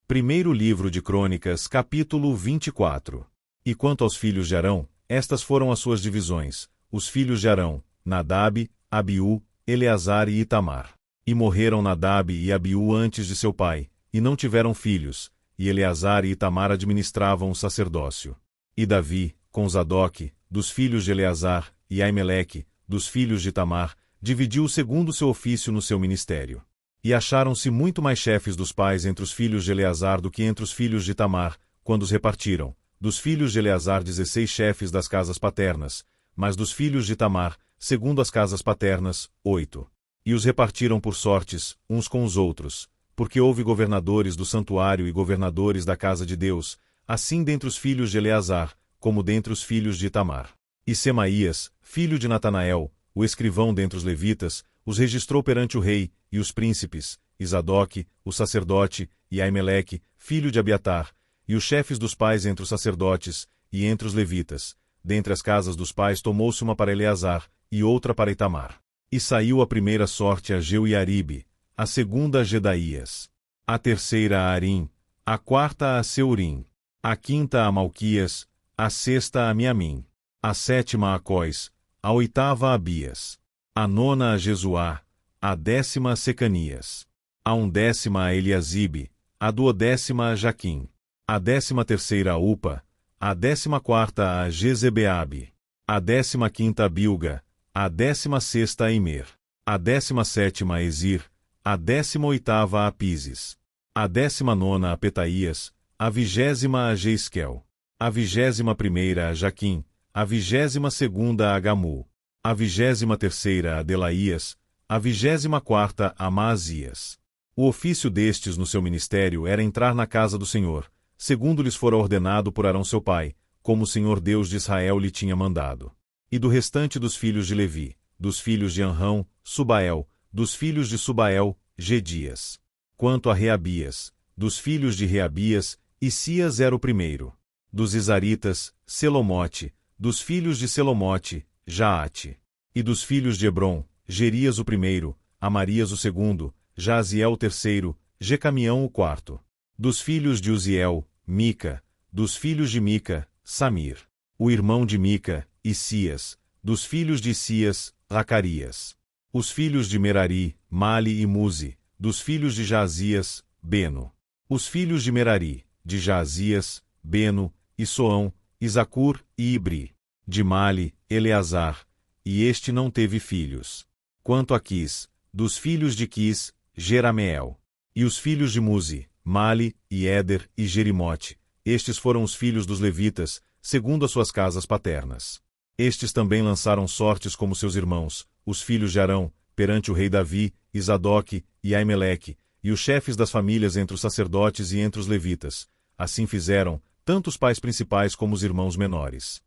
Primeiro livro de Crônicas, capítulo 24. E quanto aos filhos de Arão, estas foram as suas divisões: os filhos de Arão, Nadab, Abiú, Eleazar e Itamar. E morreram Nadab e Abiú antes de seu pai, e não tiveram filhos, e Eleazar e Itamar administravam o sacerdócio. E Davi, com Zadoque, dos filhos de Eleazar, e Aimeleque, dos filhos de Itamar, dividiu segundo seu ofício no seu ministério. E acharam-se muito mais chefes dos pais entre os filhos de Eleazar do que entre os filhos de Itamar, quando os repartiram. Dos filhos de Eleazar 16 chefes das casas paternas, mas dos filhos de Itamar, segundo as casas paternas, 8. E os repartiram por sortes, uns com os outros, porque houve governadores do santuário e governadores da casa de Deus, assim dentre os filhos de Eleazar, como dentre os filhos de Itamar. E Semaías, filho de Natanael, o escrivão dentre os levitas, os registrou perante o rei, e os príncipes, e Zadoque, o sacerdote, e Aimeleque, filho de Abiatar, e os chefes dos pais entre os sacerdotes, e entre os levitas. Dentre as casas dos pais tomou-se uma para Eleazar, e outra para Itamar. E saiu a primeira sorte a Jeuiaribe, a segunda a Jedaías, a terceira a Arim, a quarta a Seurim, a quinta a Malquias, a sexta a Miamim, a sétima a Cós, a oitava a Abias, a nona a Jesuá, a 10ª a Secanias, a 11ª a Eliasibe, a 12ª a Jaquim, a 13ª a Upa, a 14ª a Jezebeabe, a 15ª a Bilga, a 16ª a Imer, a 17ª a Ezir, a 18ª a Pises, a 19ª a Petaías, a 20ª a Jeisquel, a 21ª a Jaquim, a 22ª a Gamu, a 23ª a Delaías, a 24ª a Maazias. O ofício destes no seu ministério era entrar na casa do Senhor, segundo lhes fora ordenado por Arão seu pai, como o Senhor Deus de Israel lhe tinha mandado. E do restante dos filhos de Levi, dos filhos de Anrão, Subael, dos filhos de Subael, Gedias. Quanto a Reabias, dos filhos de Reabias, Isias era o primeiro. Dos Isaritas, Selomote, dos filhos de Selomote, Jaate. E dos filhos de Hebron, Gerias o primeiro, Amarias o segundo, Jaziel o terceiro, Jecamião o quarto. Dos filhos de Uziel, Mica. Dos filhos de Mica, Samir. O irmão de Mica, Isias. Dos filhos de Isias, Zacarias. Os filhos de Merari, Mali e Muzi. Dos filhos de Jazias, Beno. Os filhos de Merari, de Jazias, Beno, e Soão, Isaccur e Ibri. De Mali, Eleazar. E este não teve filhos. Quanto a Quis, dos filhos de Quis, Jerameel. E os filhos de Muzi, Mali, e Éder e Jerimote. Estes foram os filhos dos levitas, segundo as suas casas paternas. Estes também lançaram sortes como seus irmãos, os filhos de Arão, perante o rei Davi, e Zadoque, e Aimeleque, e os chefes das famílias entre os sacerdotes e entre os levitas. Assim fizeram, tanto os pais principais como os irmãos menores.